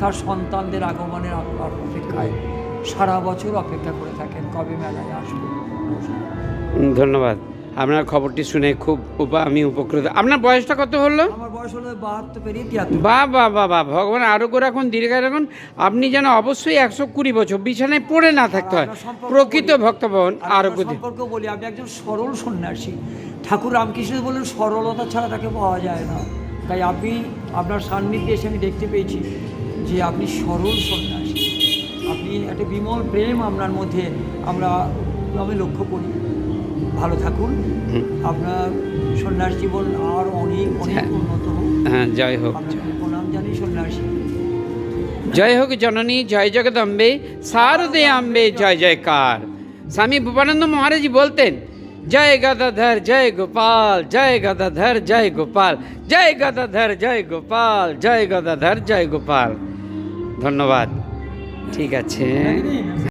তার সন্তানদের আগমনের অপেক্ষায় সারা বছর অপেক্ষা করে থাকেন কবে মেলায় আসবে। ধন্যবাদ, আপনার খবরটি শুনে খুব আমি উপকৃত। আপনার বয়সটা কত হলো? আমার বয়স হলো 72 পেরিয়ে 73। বাহ বাহ বাহ বাহ, ভগবান আরোগ্য রাখুন, দীর্ঘায়ু রাখুন। আপনি যেন অবশ্যই 120 বছর বিছানায় পড়ে না থাকতে হয়, প্রকৃত ভক্তভবন আরোগ্য দিন। সম্পর্ক বলি, আপনি একজন সরল সন্ন্যাসী। ঠাকুর রামকৃষ্ণ বললেন সরলতা ছাড়া তাকে পাওয়া যায় না। তাই আপনি আপনার সান্নিধ্যে এসে আমি দেখতে পেয়েছি যে আপনি সরল সন্ন্যাসী। আপনি একটা বিমল প্রেম আপনার মধ্যে আমি লক্ষ্য করি। ভালো থাকুন, আপনার সন্ন্যাস জীবন আর অনেক অনেক উন্নত হোক। হ্যাঁ, জয় হোক। আপনাকে প্রণাম জানি সন্ন্যাসী। জয় হোক জননী, জয় জগদম্বে, শারদে আম্বে, জয় জয়কার। স্বামী বিবেকানন্দ মহারাজ বলতেন, জয় গদাধর জয় গোপাল, জয় গদাধর জয় গোপাল, জয় গদাধর জয় গোপাল, জয় গদাধর জয় গোপাল। ধন্যবাদ। ঠিক আছে।